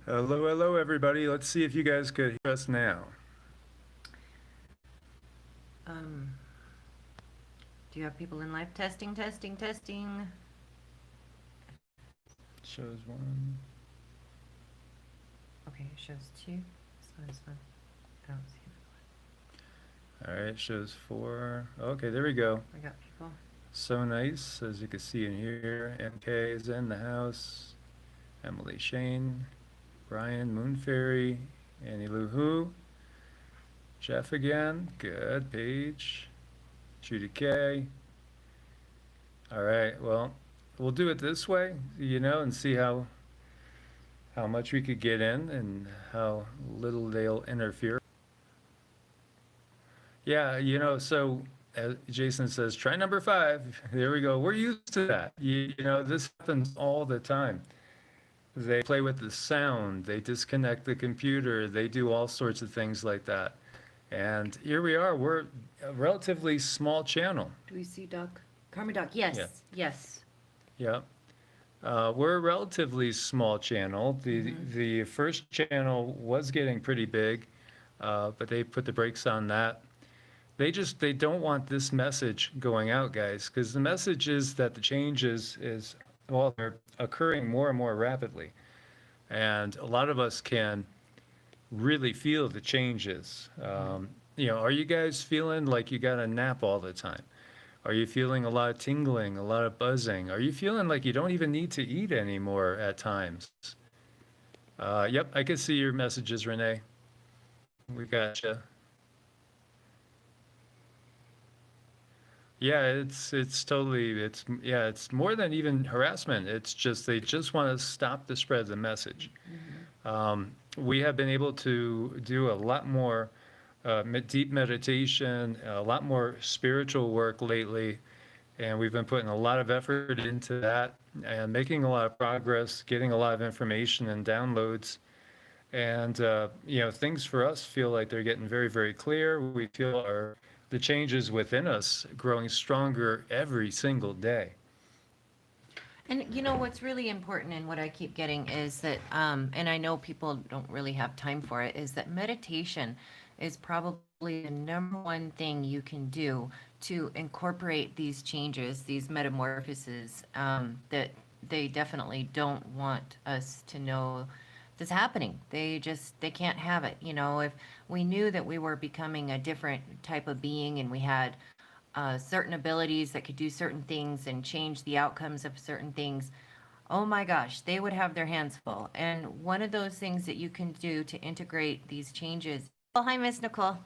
Hello, hello, everybody. Let's see if you guys could hear us now. Um, do you have people in live? Testing, testing, testing. Shows one. Okay, it shows two. This one's one. I don't see All right, shows four. Okay, there we go. it. We got people. So nice, as you can see in here. MK is in the house. Emily Shane, Brian Moon Fairy, Annie Lou Who, Jeff again. Good. Paige, Judy K. All right, well, we'll do it this way, and see how much we could get in and how little they'll interfere. Yeah, so Jason says, try number five. There we go. We're used to that. This happens all the time. They play with the sound, they disconnect the computer, they do all sorts of things like that. And here we are. We're a relatively small channel. Do we see Doc? Carmen Doc, yes, Yeah. yes. Yeah. We're a relatively small channel. The first channel was getting pretty big, but they put the brakes on that. They don't want this message going out, guys, because the message is that the change is well, they're occurring more and more rapidly, and a lot of us can really feel the changes. Are you guys feeling like you got a nap all the time? Are you feeling a lot of tingling, a lot of buzzing? Are you feeling like you don't even need to eat anymore at times? Yep, I can see your messages, Renee. We got you. Yeah, it's more than even harassment. It's just they just want to stop the spread of the message. We have been able to do a lot more deep meditation, a lot more spiritual work lately, and we've been putting a lot of effort into that and making a lot of progress, getting a lot of information and downloads. And things for us feel like they're getting very, very clear. We feel the changes within us growing stronger every single day. And what's really important and what I keep getting is that, and I know people don't really have time for it, is that meditation is probably the number one thing you can do to incorporate these changes, these metamorphoses, that they definitely don't want us to know that's happening. They can't have it. If we knew that we were becoming a different type of being and we had certain abilities that could do certain things and change the outcomes of certain things, oh my gosh, they would have their hands full. And one of those things that you can do to integrate these changes. Oh, hi, Miss Nicole.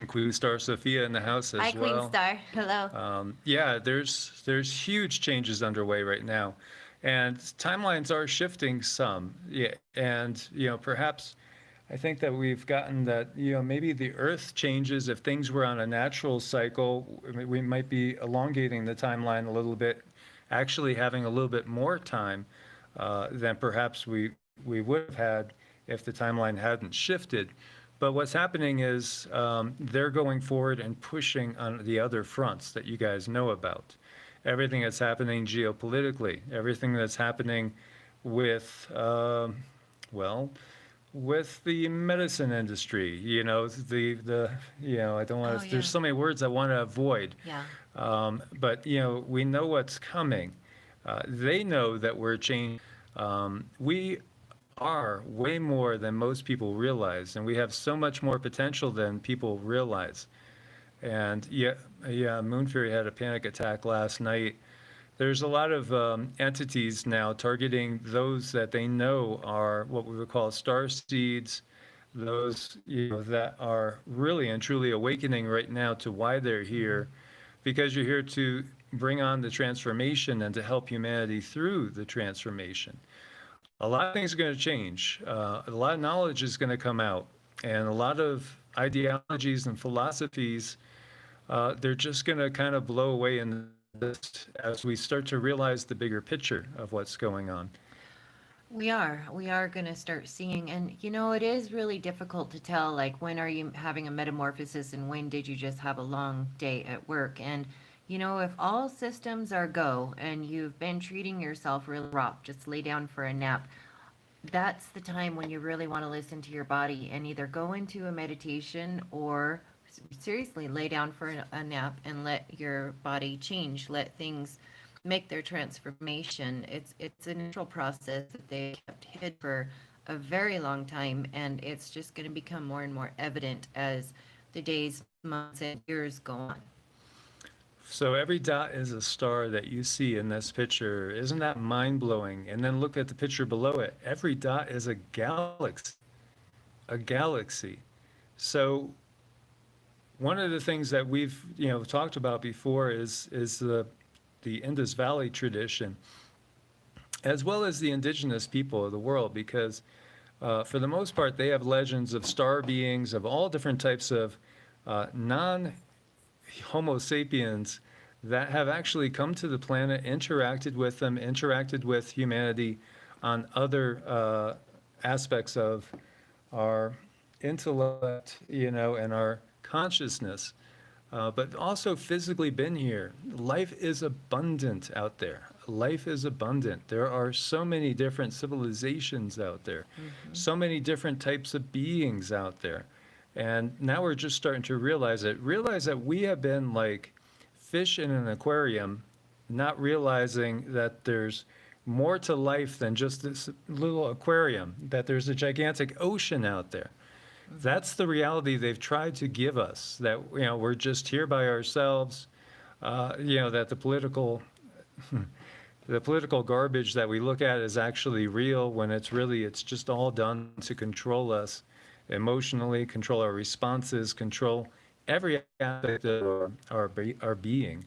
Queen Star Sophia in the house Hi, as Queen well. Star. Hello. Yeah, there's huge changes underway right now, and timelines are shifting some. Yeah, and perhaps I think that we've gotten that maybe the Earth changes. If things were on a natural cycle, we might be elongating the timeline a little bit, actually having a little bit more time than perhaps we would have had if the timeline hadn't shifted. But what's happening is they're going forward and pushing on the other fronts that you guys know about. Everything that's happening geopolitically, everything that's happening with, well, with the medicine industry, I don't want Oh, to, yeah. there's so many words I want to avoid. Yeah. But, we know what's coming. They know that we're changing. We are way more than most people realize, and we have so much more potential than people realize. And yeah, Moon Fury had a panic attack last night. There's a lot of entities now targeting those that they know are what we would call star seeds, those that are really and truly awakening right now to why they're here, because you're here to bring on the transformation and to help humanity through the transformation. A lot of things are going to change. A lot of knowledge is going to come out, and a lot of ideologies and philosophies, they're just going to kind of blow away in this as we start to realize the bigger picture of what's going on. We are. We are going to start seeing. And, it is really difficult to tell, like, when are you having a metamorphosis and when did you just have a long day at work? And, if all systems are go and you've been treating yourself really rough, just lay down for a nap, that's the time when you really want to listen to your body and either go into a meditation or seriously lay down for a nap and let your body change, let things make their transformation. It's a natural process that they kept hid for a very long time, and it's just going to become more and more evident as the days, months, and years go on. So every dot is a star that you see in this picture. Isn't that mind-blowing? And then look at the picture below it. Every dot is a galaxy, a galaxy. So one of the things that we've, talked about before is the Indus Valley tradition, as well as the indigenous people of the world, because for the most part, they have legends of star beings of all different types of non Homo sapiens that have actually come to the planet, interacted with them, interacted with humanity on other aspects of our intellect, and our consciousness, but also physically been here. Life is abundant out there. Life is abundant. There are so many different civilizations out there, so many different types of beings out there. And now we're just starting to realize it. Realize that we have been like fish in an aquarium, not realizing that there's more to life than just this little aquarium, that there's a gigantic ocean out there. That's the reality they've tried to give us, that, we're just here by ourselves, that the political garbage that we look at is actually real, when it's just all done to control us emotionally, control our responses, control every aspect of our being.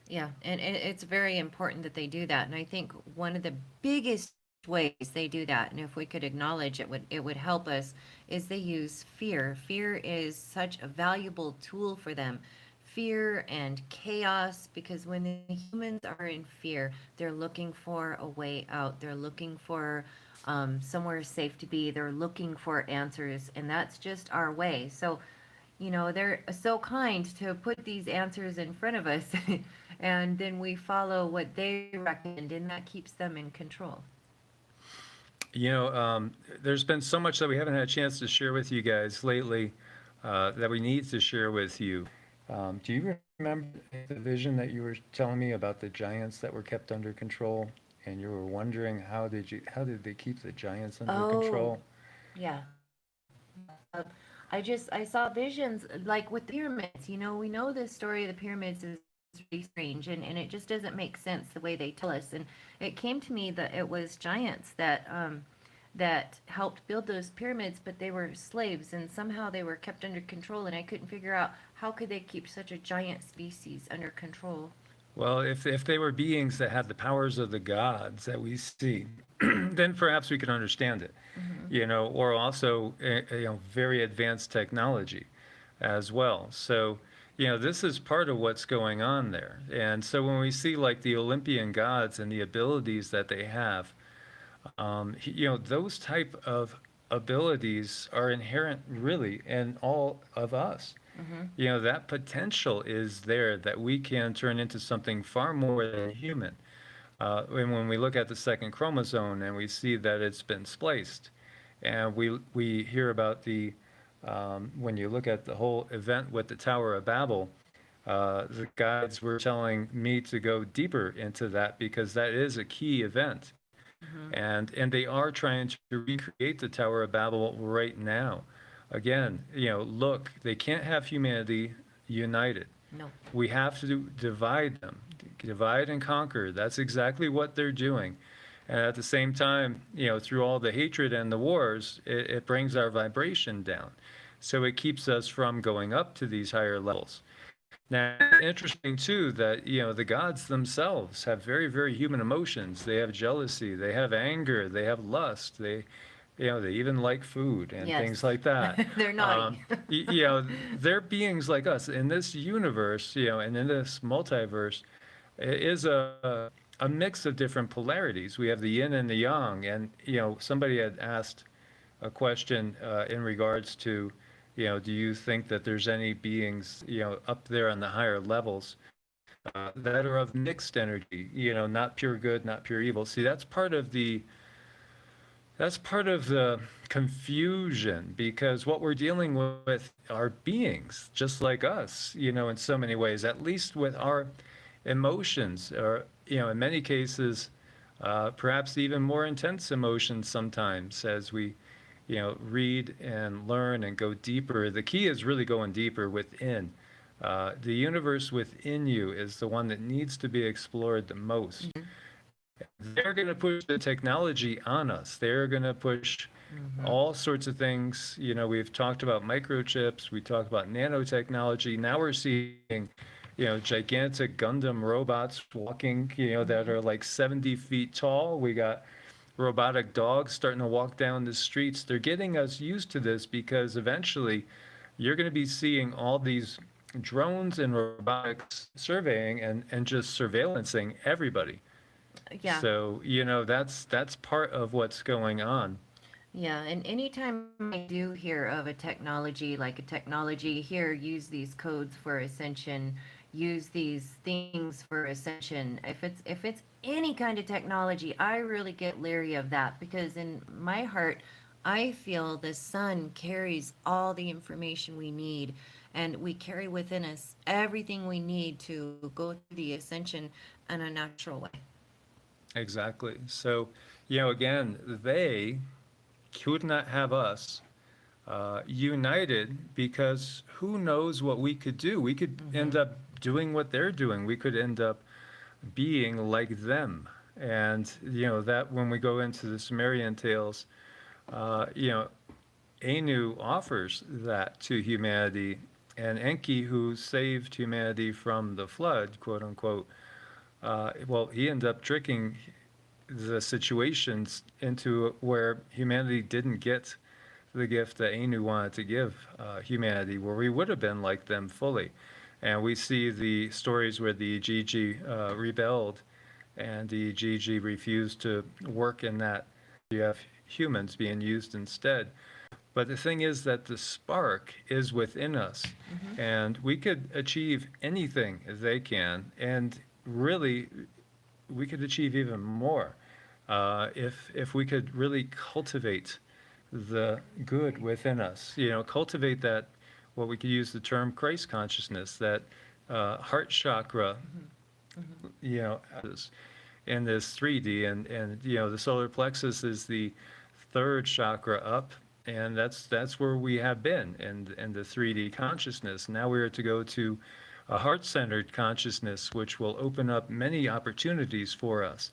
Yeah, and it's very important that they do that. And I think one of the biggest ways they do that, and if we could acknowledge it would help us, is they use fear. Fear is such a valuable tool for them. Fear and chaos, because when the humans are in fear, they're looking for a way out. They're looking for somewhere safe to be. They're looking for answers, and that's just our way. So, they're so kind to put these answers in front of us, and then we follow what they recommend, and that keeps them in control. There's been so much that we haven't had a chance to share with you guys lately, that we need to share with you. Do you remember the vision that you were telling me about the giants that were kept under control? And you were wondering how did they keep the giants under Oh, control? yeah. I saw visions like with the pyramids. We know this story of the pyramids is really strange, and it just doesn't make sense the way they tell us. And it came to me that it was giants that helped build those pyramids, but they were slaves, and somehow they were kept under control. And I couldn't figure out how could they keep such a giant species under control. Well, if they were beings that had the powers of the gods that we see, then perhaps we could understand it, Hmm. or also, very advanced technology as well. So, this is part of what's going on there. And so when we see like the Olympian gods and the abilities that they have, those type of abilities are inherent really in all of us. Hmm. That potential is there that we can turn into something far more than human. And when we look at the second chromosome and we see that it's been spliced, and we hear about when you look at the whole event with the Tower of Babel, the guides were telling me to go deeper into that because that is a key event. Hmm. And they are trying to recreate the Tower of Babel right now. Again, look, they can't have humanity united. No. We have to divide and conquer. That's exactly what they're doing. And at the same time, through all the hatred and the wars, it brings our vibration down. So it keeps us from going up to these higher levels. Now, interesting too that, the gods themselves have very, very human emotions. They have jealousy, they have anger, they have lust, they even like food and Yes. things like that. They're naughty. They're beings like us. In this universe, and in this multiverse, it is a mix of different polarities. We have the yin and the yang, and somebody had asked a question in regards to, do you think that there's any beings, up there on the higher levels that are of mixed energy, not pure good, not pure evil? See, that's part of That's part of the confusion because what we're dealing with are beings just like us, in so many ways, at least with our emotions, or, in many cases, perhaps even more intense emotions sometimes as we, read and learn and go deeper. The key is really going deeper within. The universe within you is the one that needs to be explored the most. Mhm. They're going to push the technology on us. They're going to push Mhm. all sorts of things. We've talked about microchips, we talked about nanotechnology. Now we're seeing, gigantic Gundam robots walking, that Mhm. are like 70 feet tall. We got robotic dogs starting to walk down the streets. They're getting us used to this because eventually you're going to be seeing all these drones and robotics surveying and just surveillancing everybody. Yeah. So, that's part of what's going on. Yeah, and anytime I do hear of a technology, like a technology here, use these codes for ascension, use these things for ascension. If it's any kind of technology, I really get leery of that because in my heart, I feel the sun carries all the information we need, and we carry within us everything we need to go through the ascension in a natural way. Exactly. So, again, they could not have us united because who knows what we could do? We could end Mm-hmm. up doing what they're doing. We could end up being like them. And, that when we go into the Sumerian tales, uh, you know, Anu offers that to humanity. And Enki, who saved humanity from the flood, quote unquote, well, he ended up tricking the situations into where humanity didn't get the gift that Anu wanted to give humanity, where we would have been like them fully. And we see the stories where the Gigi rebelled and the Gigi refused to work in that. You have humans being used instead. But the thing is that the spark is within us, Mm-hmm. and we could achieve anything they can, and really, we could achieve even more if we could really cultivate the good within us. Cultivate that, what we could use the term Christ consciousness, that heart chakra, Mm-hmm. is in this 3D, and the solar plexus is the third chakra up, and that's where we have been in the 3D consciousness. Now we are to go to a heart-centered consciousness, which will open up many opportunities for us.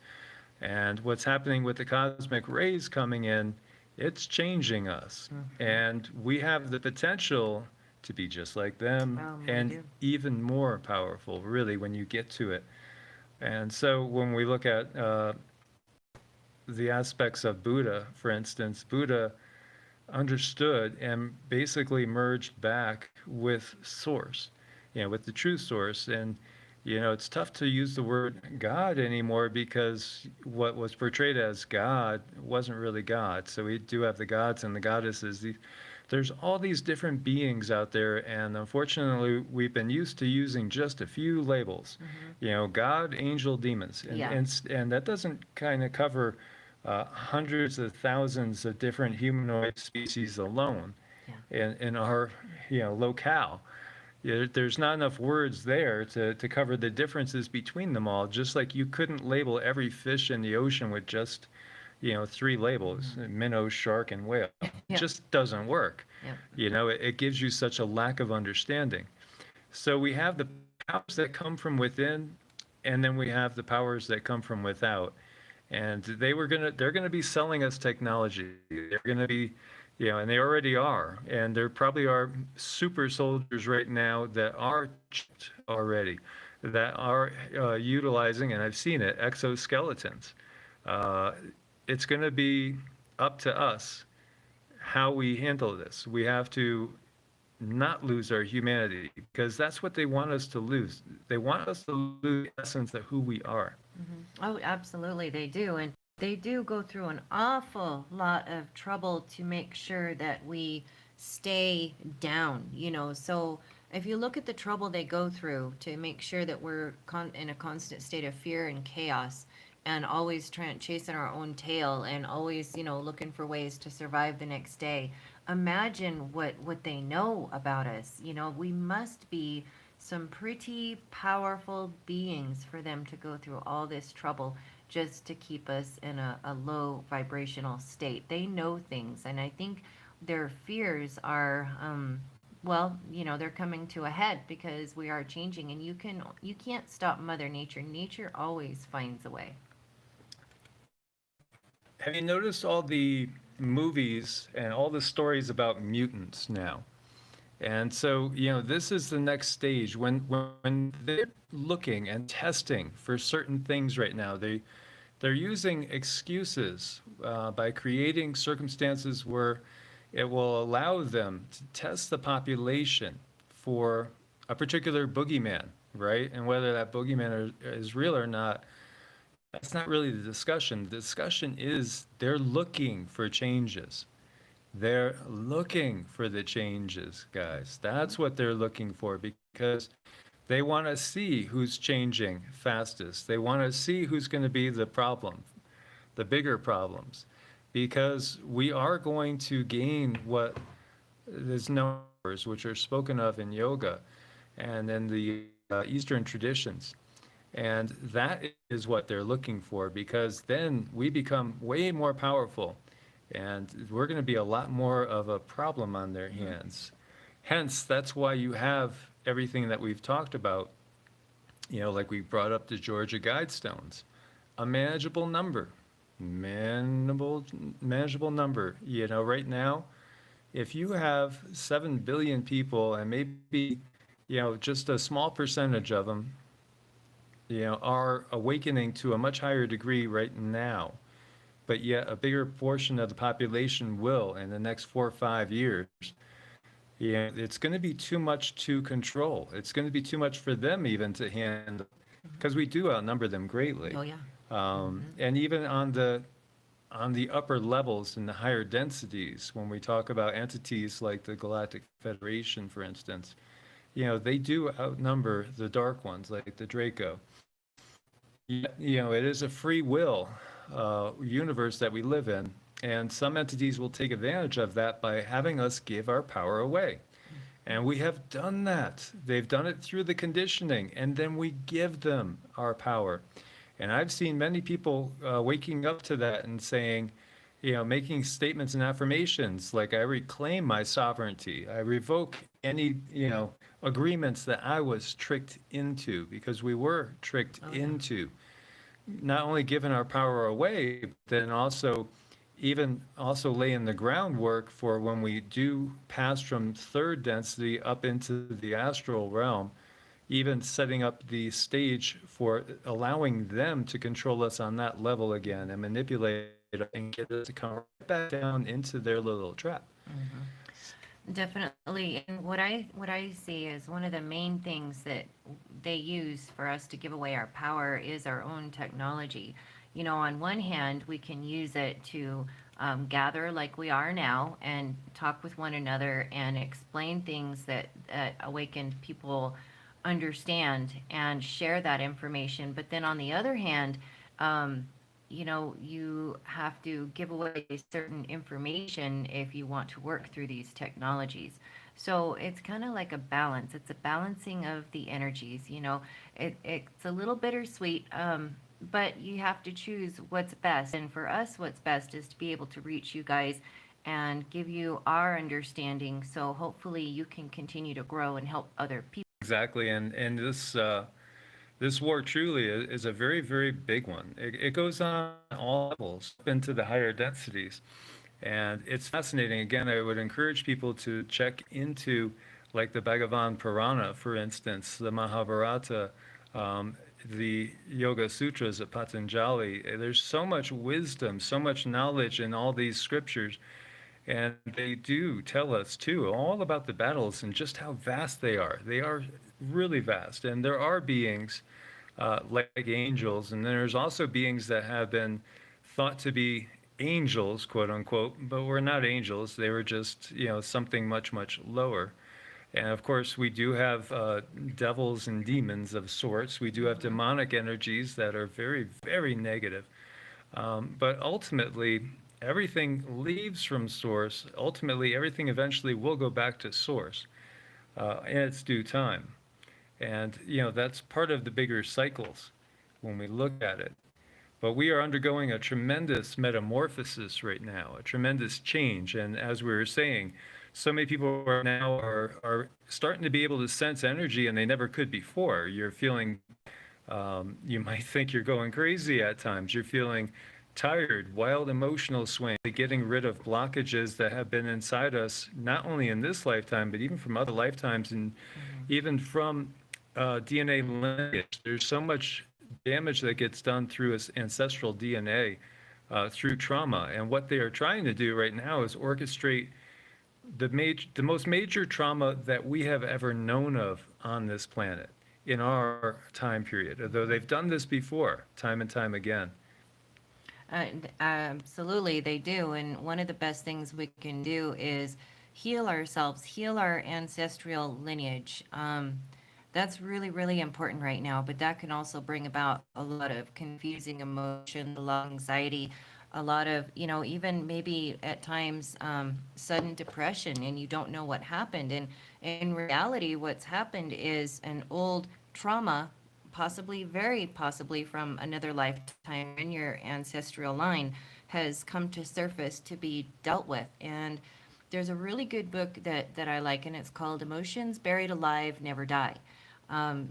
And what's happening with the cosmic rays coming in, it's changing us. Mm-hmm. And we have the potential to be just like them We and do. even more powerful, really, when you get to it. And so when we look at the aspects of Buddha, for instance, Buddha understood and basically merged back with source, with the true source. And, it's tough to use the word God anymore because what was portrayed as God wasn't really God. So we do have the gods and the goddesses. There's all these different beings out there, and unfortunately, we've been used to using just a few labels. Mm-hmm. God, angel, demons, and Yeah. and that doesn't kind of cover hundreds of thousands of different humanoid species alone Yeah. in our locale. There's not enough words there to cover the differences between them all. Just like you couldn't label every fish in the ocean with just three labels: Mm-hmm. minnow, shark, and whale. It Yeah. just doesn't work. Yeah. It gives you such a lack of understanding. So we have the powers that come from within, and then we have the powers that come from without. And they're gonna be selling us technology. They're gonna be, and they already are. And there probably are super soldiers right now that are chipped already, that are utilizing, and I've seen it, exoskeletons. Uh, it's gonna be up to us how we handle this. We have to not lose our humanity because that's what they want us to lose. They want us to lose the essence of who we are. Hmm. Oh, absolutely, they do. And they do go through an awful lot of trouble to make sure that we stay down, So if you look at the trouble they go through to make sure that we're in a constant state of fear and chaos, and always trying chasing our own tail and always, looking for ways to survive the next day. Imagine what they know about us. We must be some pretty powerful beings for them to go through all this trouble just to keep us in a low vibrational state. They know things, and I think their fears are, well, they're coming to a head because we are changing, and you can't stop Mother Nature. Nature always finds a way. Have you noticed all the movies and all the stories about mutants now? And so, this is the next stage when they're looking and testing for certain things right now. They're using excuses by creating circumstances where it will allow them to test the population for a particular boogeyman, right? And whether that boogeyman is real or not, that's not really the discussion. The discussion is they're looking for changes. They're looking for the changes, guys. That's what they're looking for because they want to see who's changing fastest. They want to see who's going to be the problem, the bigger problems, because we are going to gain what is known, which are spoken of in yoga and in the Eastern traditions. And that is what they're looking for, because then we become way more powerful and we're going to be a lot more of a problem on their hands. Hence, that's why you have everything that we've talked about, like we brought up the Georgia Guidestones, a manageable number, manageable number. Right now, if you have 7 billion people and maybe, just a small percentage of them, are awakening to a much higher degree right now, but yet a bigger portion of the population will in the next 4 or 5 years. It's going to be too much to control. It's going to be too much for them even to handle, because we do outnumber them greatly. Oh yeah. And even on the upper levels and the higher densities, when we talk about entities like the Galactic Federation, for instance, they do outnumber the dark ones like the Draco. It is a free will universe that we live in, and some entities will take advantage of that by having us give our power away. And we have done that. They've done it through the conditioning, and then we give them our power. And I've seen many people waking up to that and saying, making statements and affirmations like, I reclaim my sovereignty. I revoke any, agreements that I was tricked into, because we were tricked into not only giving our power away, but then also laying the groundwork for when we do pass from third density up into the astral realm, even setting up the stage for allowing them to control us on that level again and manipulate it and get us to come right back down into their little trap. Definitely. And what I see is one of the main things that they use for us to give away our power is our own technology. On one hand, we can use it to gather like we are now and talk with one another and explain things that awakened people understand and share that information. But then on the other hand, you have to give away certain information if you want to work through these technologies. So it's kind of like a balance. It's a balancing of the energies. It's a little bittersweet, but you have to choose what's best. And for us, what's best is to be able to reach you guys and give you our understanding. So hopefully you can continue to grow and help other people. Exactly. And this war truly is a very, very big one. It goes on all levels, up into the higher densities. And it's fascinating. Again, I would encourage people to check into, like, the Bhagavan Purana, for instance, the Mahabharata, the Yoga Sutras of Patanjali. There's so much wisdom, so much knowledge in all these scriptures. And they do tell us, too, all about the battles and just how vast they are. They are really vast. And there are beings like angels, and then there's also beings that have been thought to be angels, quote unquote, but were not angels. They were just, something much, much lower. And of course, we do have devils and demons of sorts. We do have demonic energies that are very, very negative. But ultimately, everything leaves from source. Ultimately, everything eventually will go back to source in its due time. And, that's part of the bigger cycles when we look at it. But we are undergoing a tremendous metamorphosis right now, a tremendous change. And as we were saying, so many people right now are starting to be able to sense energy and they never could before. You're feeling, you might think you're going crazy at times. You're feeling tired, wild emotional swing, getting rid of blockages that have been inside us, not only in this lifetime, but even from other lifetimes and even from DNA lineage. There's so much damage that gets done through ancestral DNA, through trauma. And what they are trying to do right now is orchestrate the most major trauma that we have ever known of on this planet in our time period, although they've done this before, time and time again. Absolutely, they do. And one of the best things we can do is heal ourselves, heal our ancestral lineage. That's really, really important right now, but that can also bring about a lot of confusing emotions, a lot of anxiety, a lot of, even maybe at times sudden depression, and you don't know what happened. And in reality, what's happened is an old trauma, possibly, very possibly from another lifetime in your ancestral line, has come to surface to be dealt with. And there's a really good book that I like, and it's called Emotions Buried Alive Never Die.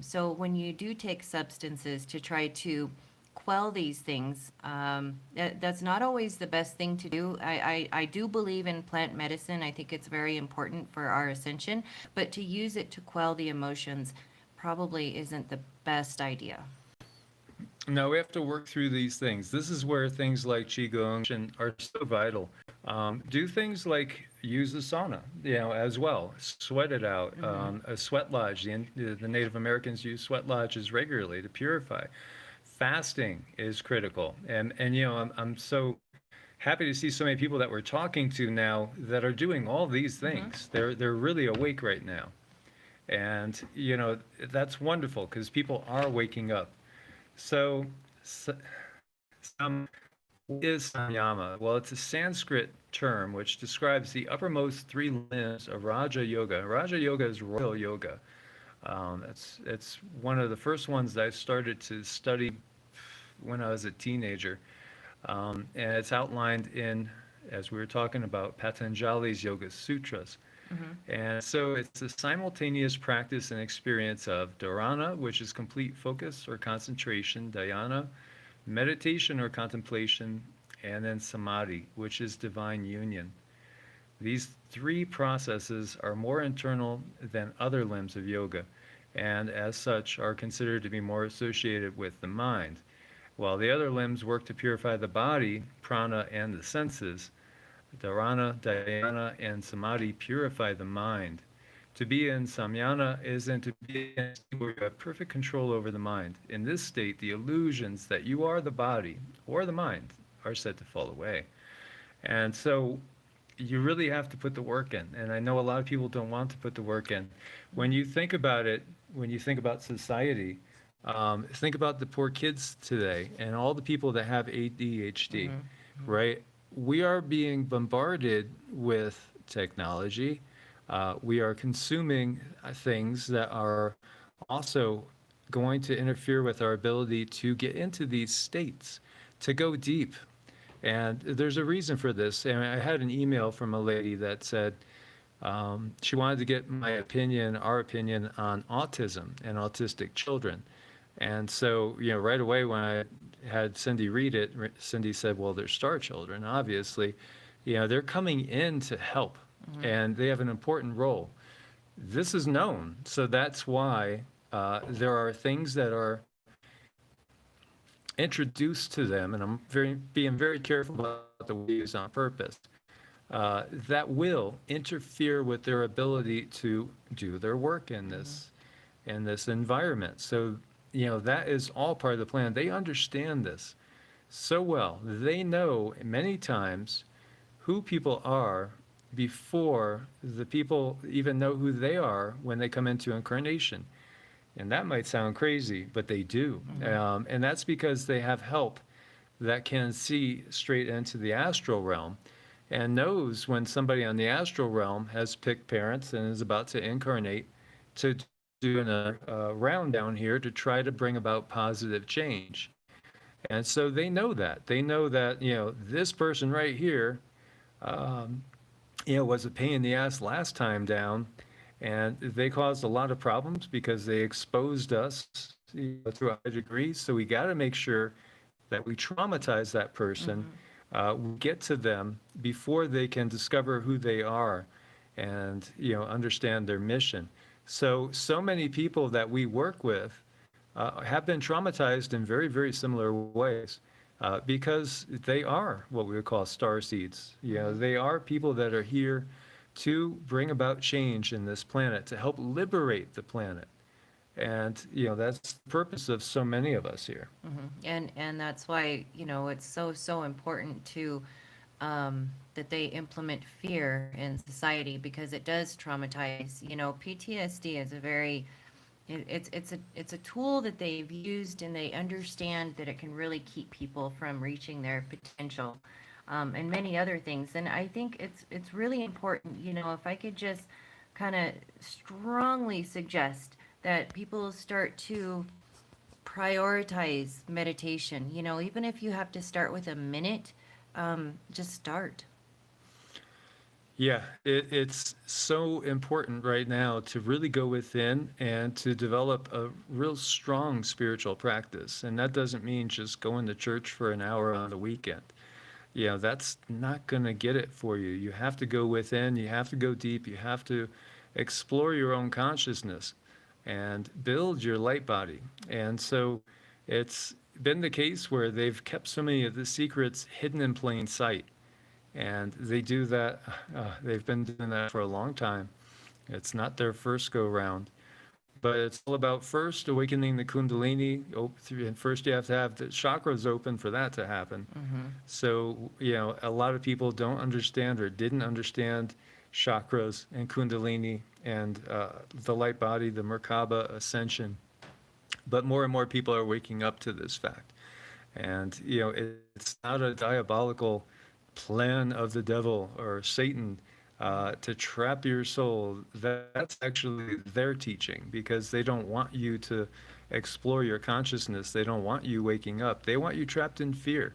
So when you do take substances to try to quell these things, that's not always the best thing to do. I do believe in plant medicine. I think it's very important for our ascension, but to use it to quell the emotions probably isn't the best idea. No, we have to work through these things. This is where things like qigong are so vital. Do things like use a sauna, as well. Sweat it out. A sweat lodge. The Native Americans use sweat lodges regularly to purify. Fasting is critical, and I'm so happy to see so many people that we're talking to now that are doing all these things. They're really awake right now, and that's wonderful because people are waking up. So, what is samyama? Well, it's a Sanskrit term which describes the uppermost three limbs of Raja Yoga. Raja Yoga is royal yoga. It's one of the first ones that I started to study when I was a teenager. And it's outlined in, as we were talking about, Patanjali's Yoga Sutras. And so it's a simultaneous practice and experience of dharana, which is complete focus or concentration, dhyana, meditation or contemplation, and then samadhi, which is divine union. These three processes are more internal than other limbs of yoga, and as such are considered to be more associated with the mind. While the other limbs work to purify the body, prana, and the senses, dharana, dhyana, and samadhi purify the mind. To be in samyana isn't to be in a state where you have perfect control over the mind. In this state, the illusions that you are the body or the mind are said to fall away. And so you really have to put the work in. And I know a lot of people don't want to put the work in. When you think about it, when you think about society, think about the poor kids today and all the people that have ADHD, right? We are being bombarded with technology. We are consuming things that are also going to interfere with our ability to get into these states, to go deep. And there's a reason for this. And I had an email from a lady that said she wanted to get my opinion, our opinion on autism and autistic children. And so, right away when I had Cindy read it, Cindy said, well, they're star children, obviously. They're coming in to help, and they have an important role. This is known, so that's why there are things that are introduced to them, and I'm being very careful about the way we use on purpose, that will interfere with their ability to do their work in this environment. So, that is all part of the plan. They understand this so well. They know many times who people are before the people even know who they are when they come into incarnation. And that might sound crazy, but they do. And that's because they have help that can see straight into the astral realm and knows when somebody on the astral realm has picked parents and is about to incarnate to do a round down here to try to bring about positive change. And so they know that. They know that, this person right here, was a pain in the ass last time down, and they caused a lot of problems because they exposed us to a high degree. So we got to make sure that we traumatize that person, we get to them before they can discover who they are and, understand their mission. So many people that we work with have been traumatized in very, very similar ways. Because they are what we would call star seeds. They are people that are here to bring about change in this planet, to help liberate the planet. And, that's the purpose of so many of us here. And that's why, it's so important to that they implement fear in society, because it does traumatize. PTSD is a very it's a tool that they've used, and they understand that it can really keep people from reaching their potential, and many other things. And I think it's really important, if I could just kind of strongly suggest that people start to prioritize meditation. Even if you have to start with a minute, just start. Yeah, it's so important right now to really go within and to develop a real strong spiritual practice. And that doesn't mean just going to church for an hour on the weekend. That's not going to get it for you. You have to go within, you have to go deep, you have to explore your own consciousness and build your light body. And so it's been the case where they've kept so many of the secrets hidden in plain sight. And they do that, they've been doing that for a long time. It's not their first go round, but it's all about first awakening the Kundalini. And first you have to have the chakras open for that to happen. So, a lot of people don't understand or didn't understand chakras and Kundalini and the light body, the Merkaba Ascension. But more and more people are waking up to this fact. And, it's not a diabolical plan of the devil or Satan to trap your soul. That's actually their teaching, because they don't want you to explore your consciousness. They don't want you waking up. They want you trapped in fear.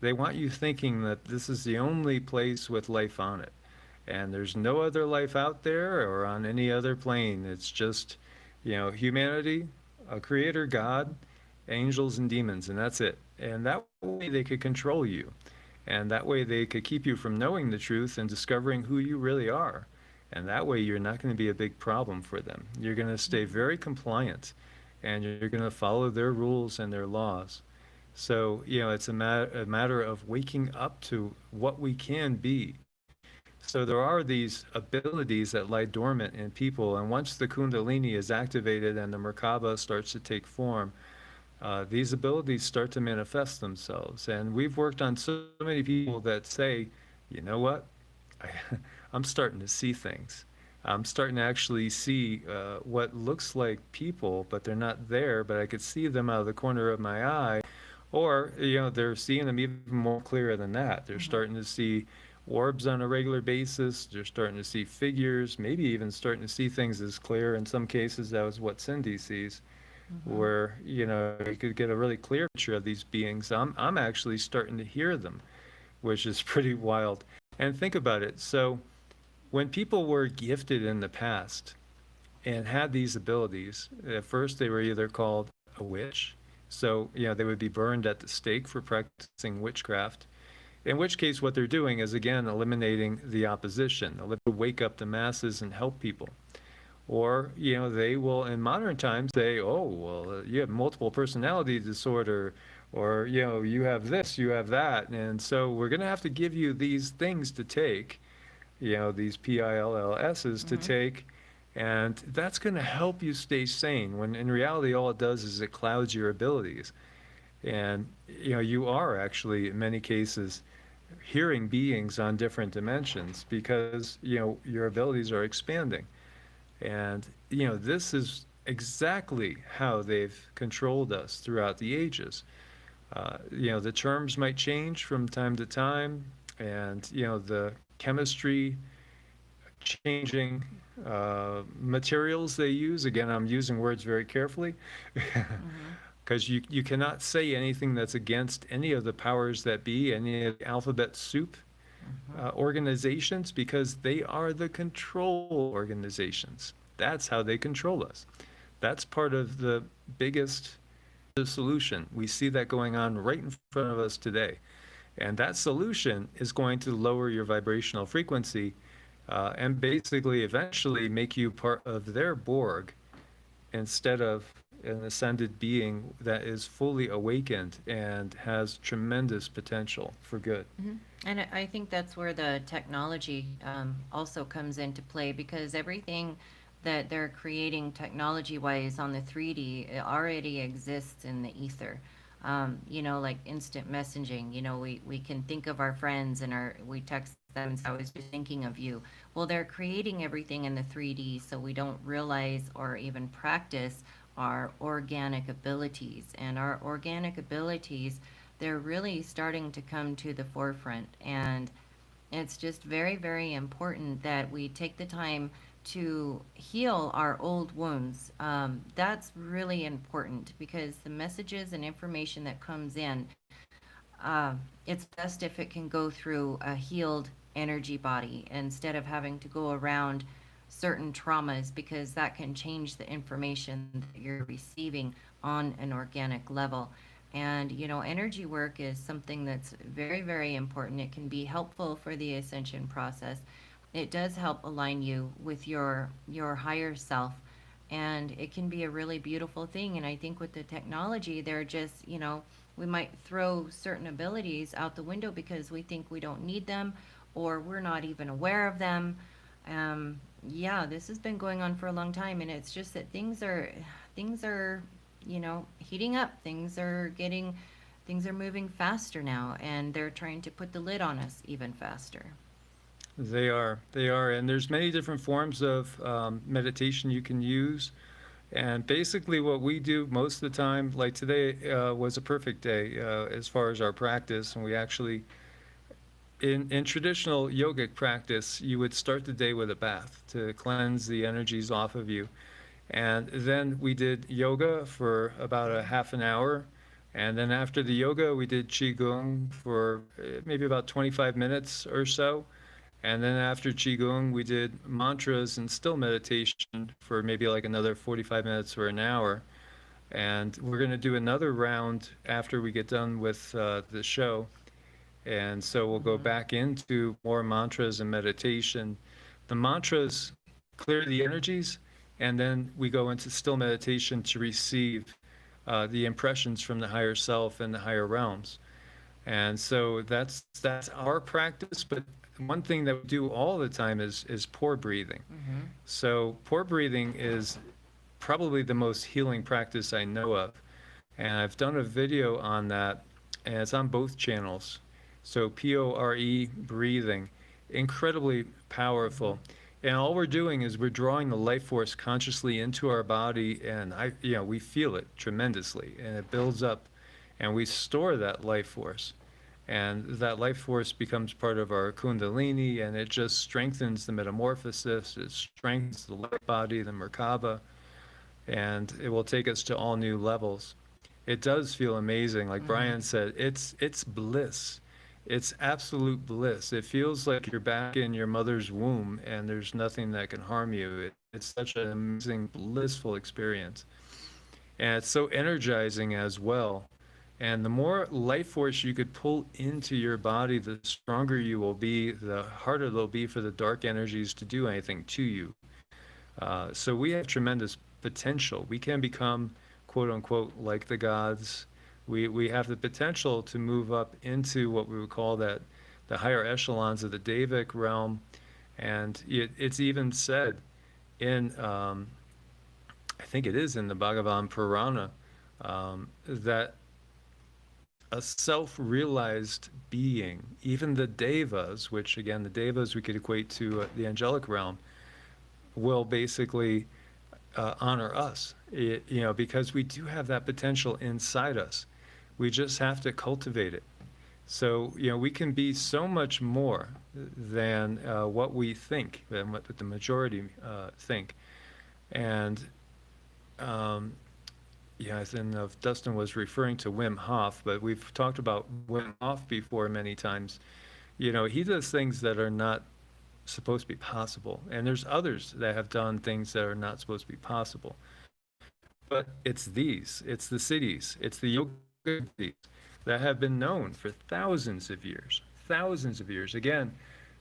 They want you thinking that this is the only place with life on it, and there's no other life out there or on any other plane. It's just, humanity, a creator, God, angels, and demons, and that's it. And that way they could control you. And that way they could keep you from knowing the truth and discovering who you really are. And that way you're not going to be a big problem for them. You're going to stay very compliant, and you're going to follow their rules and their laws. So, it's a matter of waking up to what we can be. So there are these abilities that lie dormant in people, and once the Kundalini is activated and the Merkaba starts to take form, these abilities start to manifest themselves. And we've worked on so many people that say, you know what, I'm starting to see things. I'm starting to actually see what looks like people, but they're not there, but I could see them out of the corner of my eye. Or, they're seeing them even more clearer than that. They're starting to see orbs on a regular basis. They're starting to see figures, maybe even starting to see things as clear. In some cases, that was what Cindy sees. Where you could get a really clear picture of these beings. I'm actually starting to hear them, which is pretty wild. And think about it. So when people were gifted in the past and had these abilities, at first they were either called a witch, so they would be burned at the stake for practicing witchcraft, in which case what they're doing is, again, eliminating the opposition, to wake up the masses and help people. Or, they will, in modern times, say, oh, well, you have multiple personality disorder, or, you have this, you have that. And so we're going to have to give you these things to take, these PILLSs to take, and that's going to help you stay sane, when in reality, all it does is it clouds your abilities. And, you are actually, in many cases, hearing beings on different dimensions because, your abilities are expanding. And, this is exactly how they've controlled us throughout the ages. The terms might change from time to time, and, the chemistry changing, materials they use. Again, I'm using words very carefully Mm-hmm. because you cannot say anything that's against any of the powers that be, any of the alphabet soup Mm-hmm. organizations, because they are the control organizations. That's how they control us. That's part of the biggest solution. We see that going on right in front of us today. And that solution is going to lower your vibrational frequency, and basically eventually make you part of their Borg instead of an ascended being that is fully awakened and has tremendous potential for good. Mhm. And I think that's where the technology also comes into play, because everything that they're creating technology wise on the 3D, it already exists in the ether. Like instant messaging, we can think of our friends and we text them and say, I was just thinking of you. Well, they're creating everything in the 3D, so we don't realize or even practice our organic abilities. And our organic abilities, they're really starting to come to the forefront. And it's just very, very important that we take the time to heal our old wounds. That's really important, because the messages and information that comes in, it's best if it can go through a healed energy body instead of having to go around certain traumas, because that can change the information that you're receiving on an organic level. And energy work is something that's very, very important. It can be helpful for the ascension process. It does help align you with your higher self, and it can be a really beautiful thing. And I think with the technology, they're just, we might throw certain abilities out the window because we think we don't need them, or we're not even aware of them. Yeah, this has been going on for a long time, and it's just that things are heating up. Things are moving faster now, and they're trying to put the lid on us even faster. They are, and there's many different forms of meditation you can use. And basically, what we do most of the time, like today, was a perfect day as far as our practice. And we actually, in traditional yogic practice, you would start the day with a bath to cleanse the energies off of you. And then we did yoga for about a half an hour. And then after the yoga, we did qigong for maybe about 25 minutes or so. And then after qigong, we did mantras and still meditation for maybe like another 45 minutes or an hour. And we're going to do another round after we get done with the show. And so we'll go Mm-hmm. back into more mantras and meditation. The mantras clear the energies, and then we go into still meditation to receive the impressions from the higher self and the higher realms. And so that's our practice. But one thing that we do all the time is pore breathing. Mm-hmm. So pore breathing is probably the most healing practice I know of. And I've done a video on that, and it's on both channels. So PORE breathing, incredibly Mm-hmm. powerful. And all we're doing is we're drawing the life force consciously into our body, and we feel it tremendously, and it builds up, and we store that life force. And that life force becomes part of our kundalini, and it just strengthens the metamorphosis, it strengthens the light body, the Merkaba, and it will take us to all new levels. It does feel amazing. Like Mm-hmm. Brian said, it's bliss. It's absolute bliss. It feels like you're back in your mother's womb and there's nothing that can harm you. It's such an amazing, blissful experience. And it's so energizing as well. And the more life force you could pull into your body, the stronger you will be, the harder it'll be for the dark energies to do anything to you. So we have tremendous potential. We can become, quote unquote, like the gods. We have the potential to move up into what we would call the higher echelons of the Devic realm. And it's even said in, I think it is in the Bhagavan Purana, that a self-realized being. Even the devas, which again, the devas we could equate to the angelic realm, will basically honor us, because we do have that potential inside us. We just have to cultivate it. So, we can be so much more than what we think, than what the majority think. And yeah, I don't know if Dustin was referring to Wim Hof, but we've talked about Wim Hof before many times. He does things that are not supposed to be possible, and there's others that have done things that are not supposed to be possible. But it's the cities, it's the yoga cities that have been known for thousands of years, thousands of years. Again,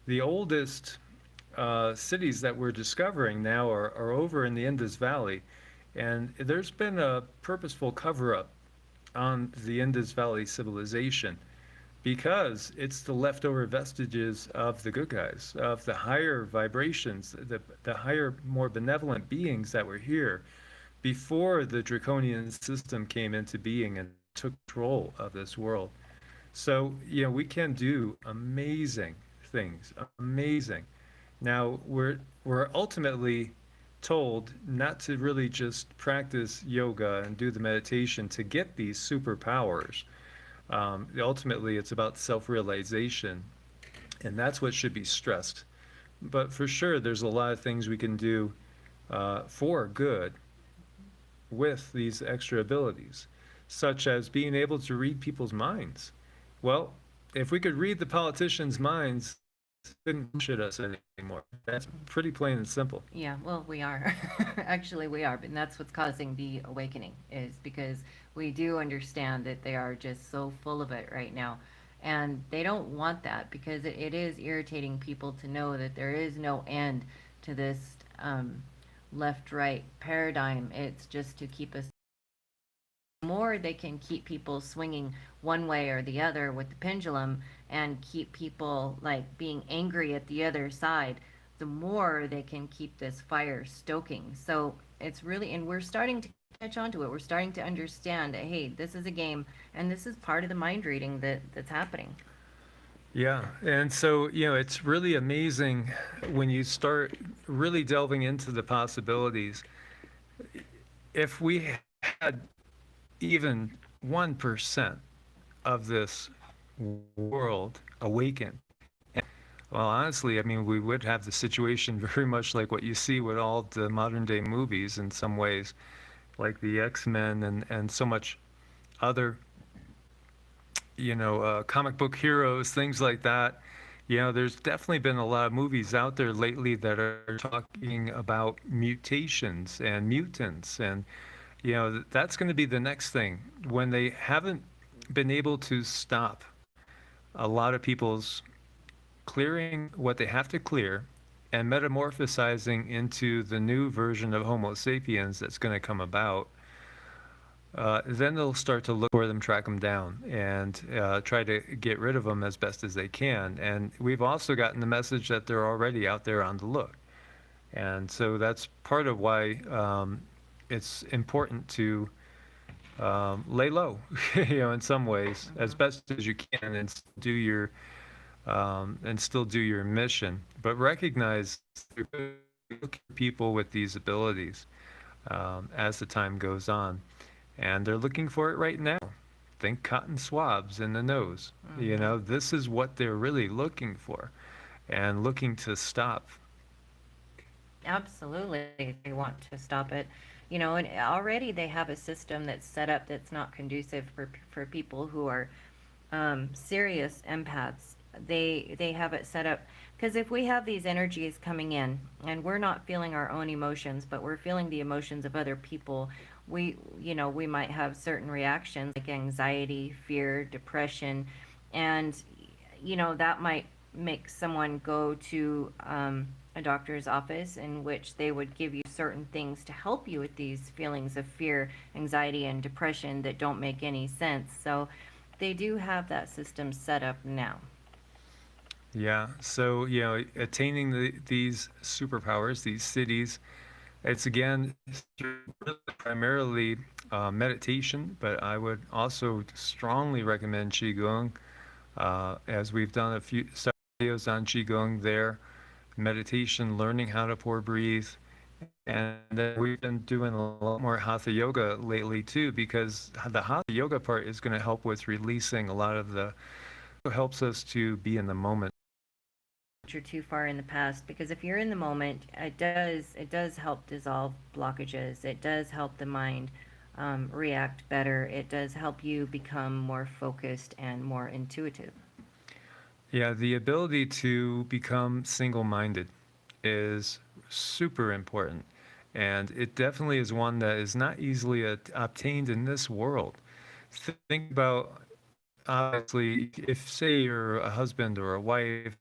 the oldest cities that we're discovering now are over in the Indus Valley, and there's been a purposeful cover-up on the Indus Valley civilization because it's the leftover vestiges of the good guys, of the higher vibrations, the higher, more benevolent beings that were here before the draconian system came into being and took control of this world. So, we can do amazing things, amazing. Now, we're ultimately told not to really just practice yoga and do the meditation to get these superpowers. Ultimately, it's about self-realization, and that's what should be stressed. But for sure, there's a lot of things we can do for good with these extra abilities, such as being able to read people's minds. Well, if we could read the politicians' minds, they couldn't bullshit us anymore. That's pretty plain and simple. Yeah, well, we are. Actually, we are. And that's what's causing the awakening, is because we do understand that they are just so full of it right now. And they don't want that, because it is irritating people to know that there is no end to this left right paradigm. It's just to keep us. The more they can keep people swinging one way or the other with the pendulum and keep people like being angry at the other side, the more they can keep this fire stoking. So it's really, and we're starting to catch on to it. We're starting to understand that, hey, this is a game, and this is part of the mind reading that's happening. Yeah, and so, it's really amazing when you start really delving into the possibilities. If we had even 1% of this world awaken, well, honestly, I mean, we would have the situation very much like what you see with all the modern day movies in some ways, like the X-Men and so much other, comic book heroes, things like that. There's definitely been a lot of movies out there lately that are talking about mutations and mutants, and that's going to be the next thing. When they haven't been able to stop a lot of people's clearing what they have to clear and metamorphosizing into the new version of Homo sapiens that's going to come about, then they'll start to look for them, track them down, and try to get rid of them as best as they can. And we've also gotten the message that they're already out there on the look. And so that's part of why it's important to lay low, in some ways, as best as you can, and still do your mission. But recognize people with these abilities as the time goes on, and they're looking for it right now. Think cotton swabs in the nose. This is what they're really looking for, and looking to stop. Absolutely, they want to stop it. And already they have a system that's set up that's not conducive for people who are serious empaths. They have it set up because if we have these energies coming in and we're not feeling our own emotions, but we're feeling the emotions of other people, we might have certain reactions like anxiety, fear, depression, and that might make someone go to a doctor's office in which they would give you certain things to help you with these feelings of fear, anxiety, and depression that don't make any sense. So they do have that system set up now. Yeah. So, attaining these superpowers, these cities, it's again primarily meditation, but I would also strongly recommend QiGong, as we've done a few videos on QiGong there, meditation, learning how to pour breathe. And then we've been doing a lot more hatha yoga lately too, because the hatha yoga part is going to help with releasing a lot of the, helps us to be in the moment. You're too far in the past, because if you're in the moment, it does help dissolve blockages. It does help the mind react better. It does help you become more focused and more intuitive. Yeah, the ability to become single-minded is super important. And it definitely is one that is not easily obtained in this world. Think about, obviously, if say you're a husband or a wife,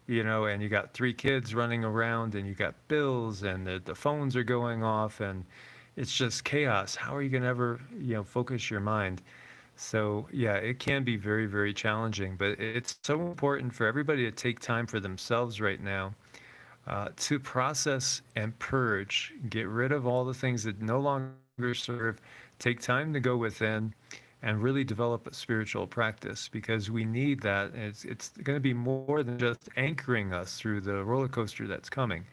and you got 3 kids running around and you got bills and the phones are going off and it's just chaos. How are you going to ever, focus your mind? So yeah, it can be very, very challenging, but it's so important for everybody to take time for themselves right now, to process and purge, get rid of all the things that no longer serve, take time to go within and really develop a spiritual practice, because we need that. It's going to be more than just anchoring us through the roller coaster that's coming,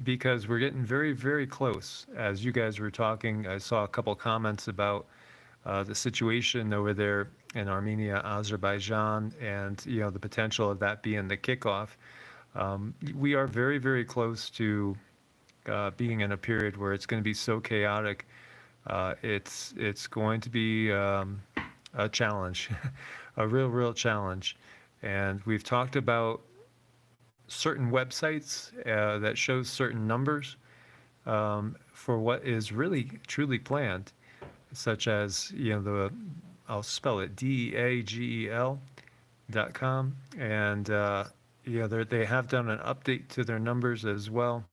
because we're getting very, very close. As you guys were talking, I saw a couple comments about the situation over there in Armenia, Azerbaijan, and the potential of that being the kickoff. We are very, very close to being in a period where it's going to be so chaotic. It's going to be a challenge, a real, real challenge. And we've talked about certain websites that shows certain numbers for what is really truly planned, such as I'll spell it DEAGEL.com, and they have done an update to their numbers as well.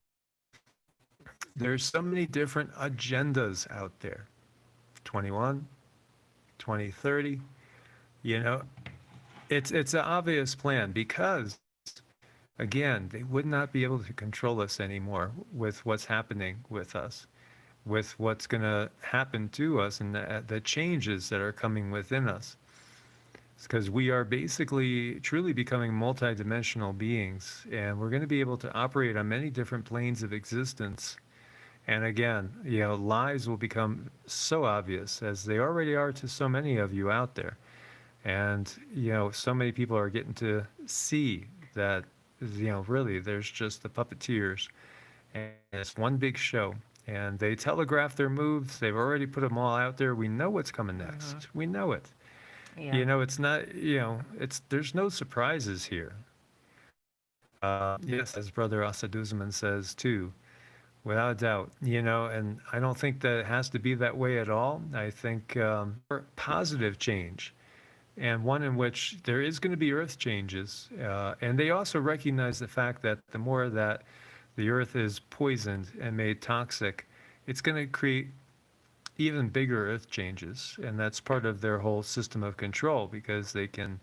There's so many different agendas out there. 21, 2030, it's an obvious plan, because again, they would not be able to control us anymore with what's happening with us, with what's going to happen to us, and the changes that are coming within us. Because we are basically truly becoming multidimensional beings, and we're going to be able to operate on many different planes of existence. And again, lies will become so obvious, as they already are to so many of you out there. And, so many people are getting to see that, really, there's just the puppeteers, and it's one big show. And they telegraph their moves. They've already put them all out there. We know what's coming next. We know it. Yeah. It's not, there's no surprises here. Yes, as Brother Asaduzman says too, without a doubt, and I don't think that it has to be that way at all. I think positive change, and one in which there is going to be earth changes. And they also recognize the fact that the more that the earth is poisoned and made toxic, it's going to create even bigger earth changes. And that's part of their whole system of control, because they can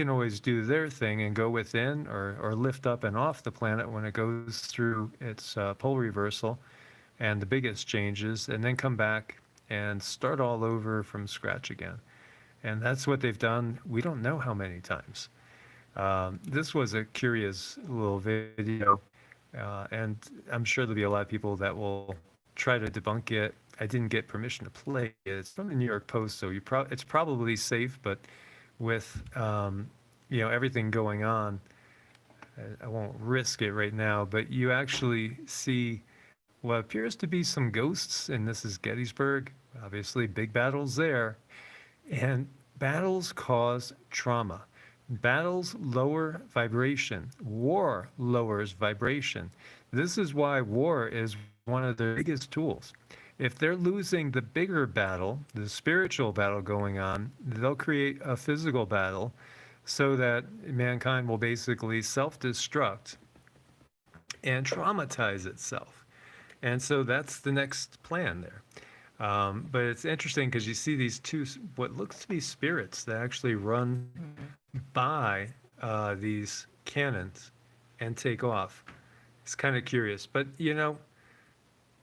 always do their thing and go within, or lift up and off the planet when it goes through its pole reversal and the biggest changes, and then come back and start all over from scratch again. And that's what they've done. We don't know how many times. This was a curious little video, and I'm sure there'll be a lot of people that will try to debunk it. I didn't get permission to play it. It's from the New York Post, so it's probably safe, but with everything going on, I won't risk it right now. But you actually see what appears to be some ghosts, and this is Gettysburg. Obviously, big battles there, and battles cause trauma. Battles lower vibration. War lowers vibration. This is why war is one of their biggest tools. If they're losing the bigger battle, the spiritual battle going on, they'll create a physical battle so that mankind will basically self-destruct and traumatize itself. And so that's the next plan there. But it's interesting because you see these two, what looks to be spirits that actually run by these cannons and take off. It's kind of curious. But,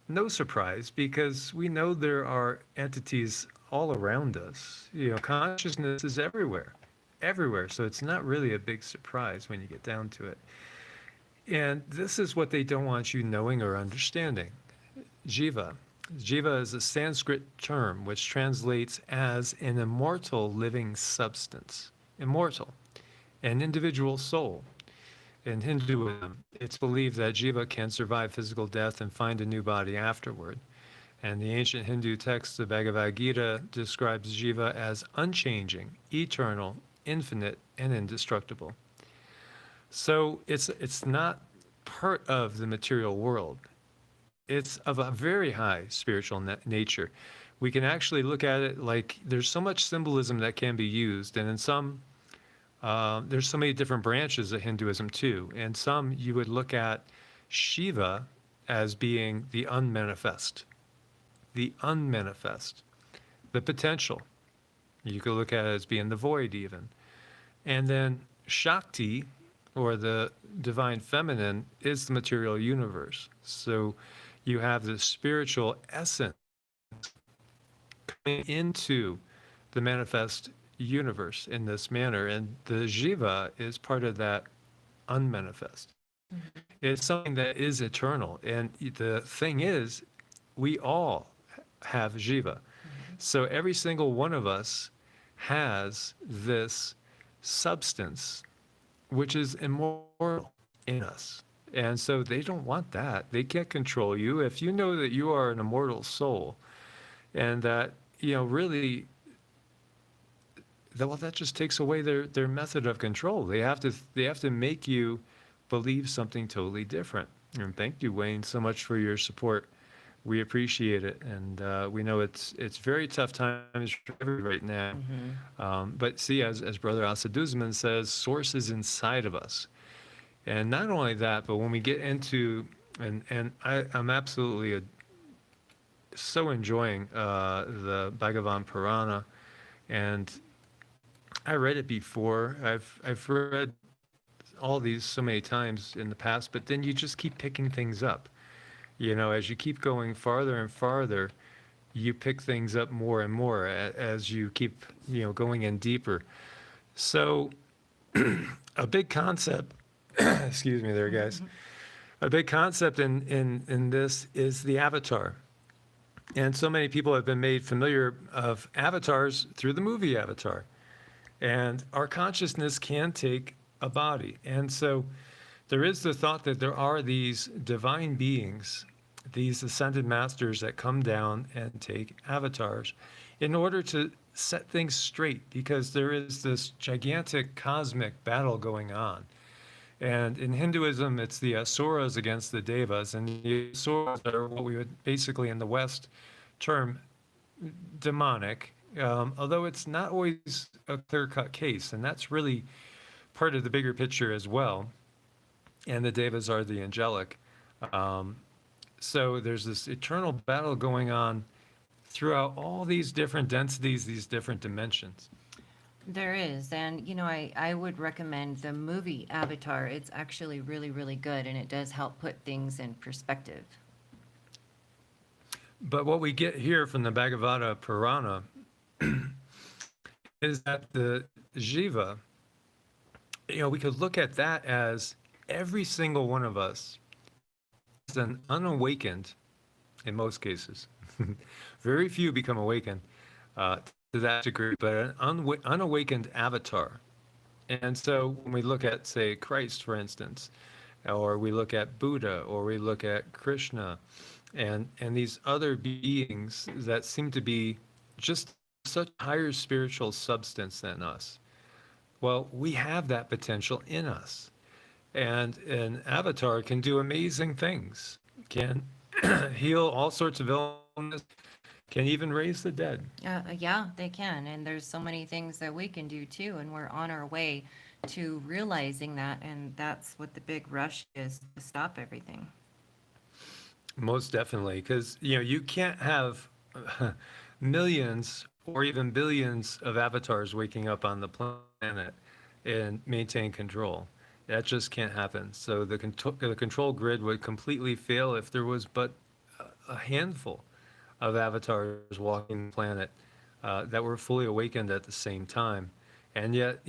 no surprise, because we know there are entities all around us. Consciousness is everywhere, everywhere. So it's not really a big surprise when you get down to it. And this is what they don't want you knowing or understanding. Jiva. Jiva is a Sanskrit term which translates as an immortal living substance. Immortal, an individual soul. In Hinduism, it's believed that Jiva can survive physical death and find a new body afterward. And the ancient Hindu text, the Bhagavad Gita, describes Jiva as unchanging, eternal, infinite, and indestructible. So it's not part of the material world. It's of a very high spiritual nature. We can actually look at it like there's so much symbolism that can be used, and in some there's so many different branches of Hinduism too. And some you would look at Shiva as being the unmanifest, the potential. You could look at it as being the void even. And then Shakti, or the divine feminine, is the material universe. So you have the spiritual essence coming into the manifest universe in this manner, and the Jiva is part of that unmanifest. It's something that is eternal, and the thing is, we all have Jiva. So every single one of us has this substance which is immortal in us. And so they don't want that. They can't control you. If you know that you are an immortal soul, and that, really, well, that just takes away their method of control. They have to make you believe something totally different. And thank you, Wayne, so much for your support. We appreciate it, and we know it's very tough times for everybody right now. But see, as Brother Asaduzman says, source is inside of us. And not only that, but when we get into, and I'm absolutely so enjoying the Bhagavan Purana, and I read it before. I've read all these so many times in the past, but then you just keep picking things up. As you keep going farther and farther, you pick things up more and more as you keep, going in deeper. So a big concept, excuse me there, guys. A big concept in this is the avatar. And so many people have been made familiar of avatars through the movie Avatar. And our consciousness can take a body. And so there is the thought that there are these divine beings, these ascended masters that come down and take avatars in order to set things straight, because there is this gigantic cosmic battle going on. And in Hinduism, it's the asuras against the devas, and the asuras are what we would basically in the West term demonic, although it's not always a clear-cut case, and that's really part of the bigger picture as well. And the devas are the angelic. So there's this eternal battle going on throughout all these different densities, these different dimensions. There is, and I would recommend the movie Avatar. It's actually really, really good, and it does help put things in perspective. But what we get here from the Bhagavata Purana is that the Jiva, we could look at that as every single one of us is an unawakened, in most cases. Very few become awakened to that degree, but an unawakened avatar. And so when we look at, say, Christ, for instance, or we look at Buddha, or we look at Krishna, and these other beings that seem to be just such higher spiritual substance than us, well, we have that potential in us. And an avatar can do amazing things, can heal all sorts of illness, can even raise the dead. Yeah, they can. And there's so many things that we can do too. And we're on our way to realizing that. And that's what the big rush is, to stop everything. Most definitely. Because, you can't have millions or even billions of avatars waking up on the planet and maintain control. That just can't happen. So the control grid would completely fail if there was but a handful of avatars walking the planet that were fully awakened at the same time. And yet,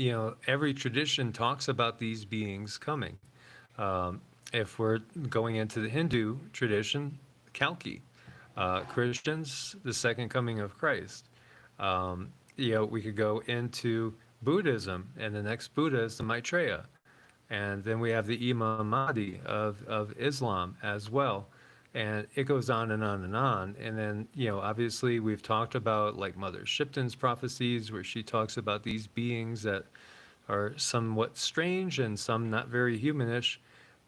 every tradition talks about these beings coming. If we're going into the Hindu tradition, Kalki. Christians, the second coming of Christ. We could go into Buddhism, and the next Buddha is the Maitreya. And then we have the Imam Mahdi of Islam as well. And it goes on and on and on. And then, obviously we've talked about like Mother Shipton's prophecies, where she talks about these beings that are somewhat strange and some not very humanish,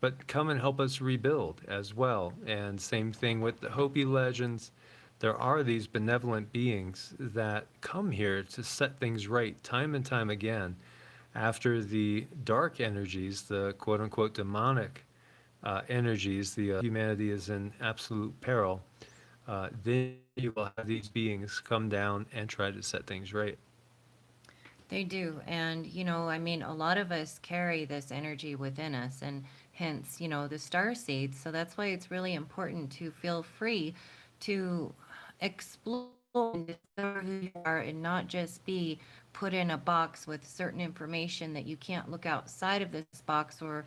but come and help us rebuild as well. And same thing with the Hopi legends. There are these benevolent beings that come here to set things right time and time again after the dark energies, the quote unquote demonic energies, the humanity is in absolute peril. Then you will have these beings come down and try to set things right. They do. And, I mean, a lot of us carry this energy within us, and hence, the star seeds. So that's why it's really important to feel free to explore and discover who you are, and not just be put in a box with certain information that you can't look outside of this box, or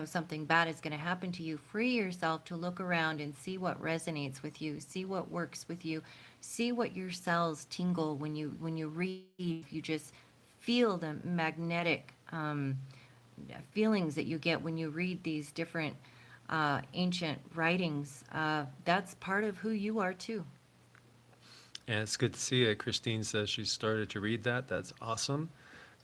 something bad is going to happen to you. Free yourself to look around and see what resonates with you, see what works with you, see what your cells tingle when you read. You just feel the magnetic feelings that you get when you read these different ancient writings. That's part of who you are too. And it's good to see it. Christine says she started to read that. That's awesome.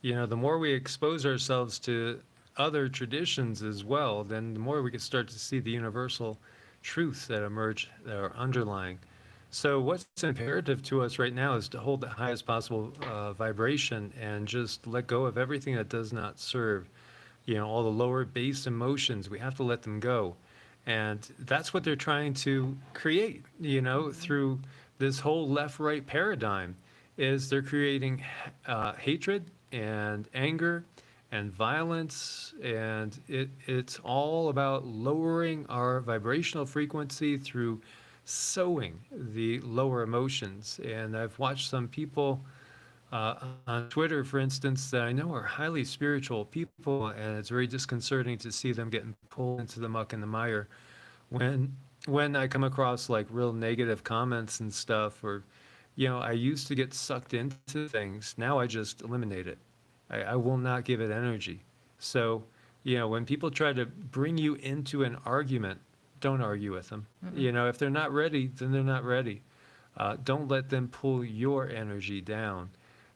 The more we expose ourselves to other traditions as well, then the more we can start to see the universal truths that emerge that are underlying. So what's imperative to us right now is to hold the highest possible vibration and just let go of everything that does not serve. All the lower base emotions, we have to let them go. And that's what they're trying to create, through this whole left-right paradigm, is they're creating hatred and anger and violence, and it's all about lowering our vibrational frequency through sowing the lower emotions. And I've watched some people on Twitter, for instance, that I know are highly spiritual people, and it's very disconcerting to see them getting pulled into the muck and the mire when I come across like real negative comments and stuff, or I used to get sucked into things. Now I just eliminate it. I will not give it energy. So, when people try to bring you into an argument, don't argue with them. If they're not ready, then they're not ready. Don't let them pull your energy down.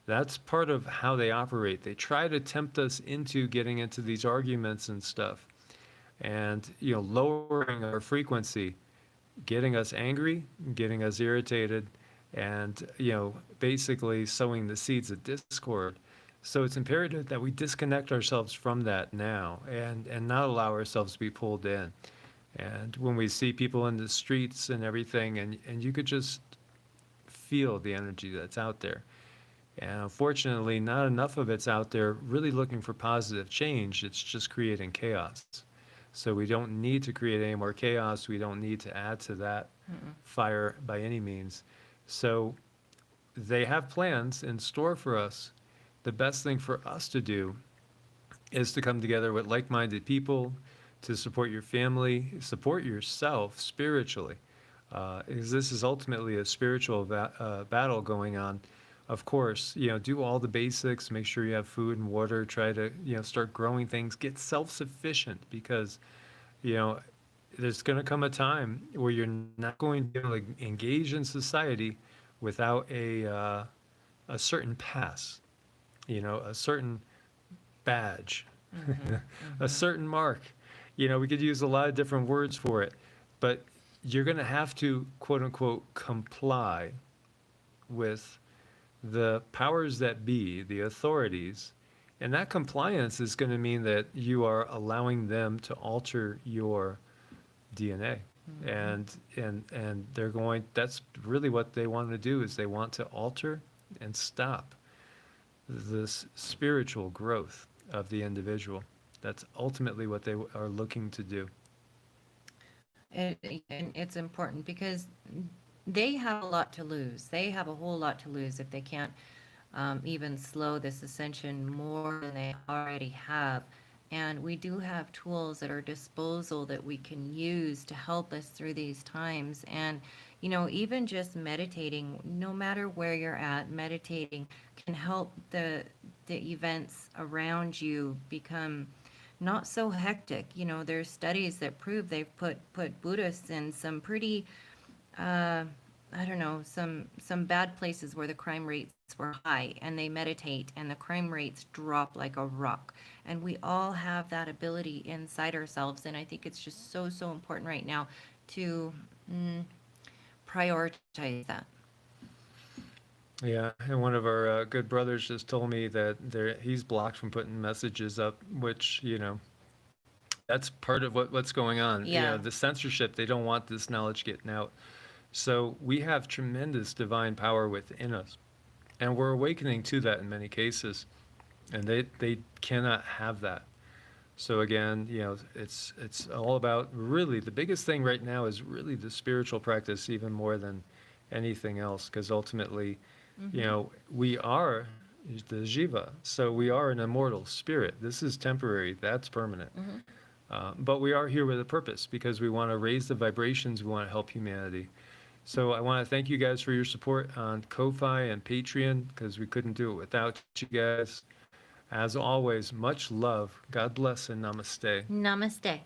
That's part of how they operate. They try to tempt us into getting into these arguments and stuff. And, lowering our frequency, getting us angry, getting us irritated, and, basically sowing the seeds of discord. So it's imperative that we disconnect ourselves from that now, and not allow ourselves to be pulled in. And when we see people in the streets and everything, and you could just feel the energy that's out there. And unfortunately, not enough of it's out there really looking for positive change. It's just creating chaos. So we don't need to create any more chaos. We don't need to add to that fire by any means. So they have plans in store for us. The best thing for us to do is to come together with like-minded people, to support your family, support yourself spiritually. Because this is ultimately a spiritual battle going on. Of course, do all the basics, make sure you have food and water, try to, start growing things, get self-sufficient, because, there's going to come a time where you're not going to be able to engage in society without a certain pass, a certain badge, a certain mark. We could use a lot of different words for it, but you're going to have to, quote unquote, comply with the powers that be, the authorities, and that compliance is going to mean that you are allowing them to alter your DNA. And they're going, that's really what they want to do, is they want to alter and stop this spiritual growth of the individual. That's ultimately what they are looking to do. And it's important because they have a lot to lose. They have a whole lot to lose if they can't even slow this ascension more than they already have. And we do have tools at our disposal that we can use to help us through these times. And, even just meditating, no matter where you're at, meditating can help the events around you become not so hectic. There's studies that prove they've put Buddhists in some pretty I don't know, some bad places where the crime rates were high, and they meditate and the crime rates drop like a rock. And we all have that ability inside ourselves, and I think it's just so, so important right now to prioritize that. Yeah, and one of our good brothers just told me that he's blocked from putting messages up, which, that's part of what's going on. Yeah. The censorship, they don't want this knowledge getting out. So we have tremendous divine power within us, and we're awakening to that in many cases, and they cannot have that. So again, it's all about, really, the biggest thing right now is really the spiritual practice, even more than anything else, because ultimately, we are the jiva, so we are an immortal spirit. This is temporary, that's permanent. But we are here with a purpose, because we want to raise the vibrations, we want to help humanity. So I want to thank you guys for your support on Ko-Fi and Patreon, because we couldn't do it without you guys. As always, much love. God bless and namaste. Namaste.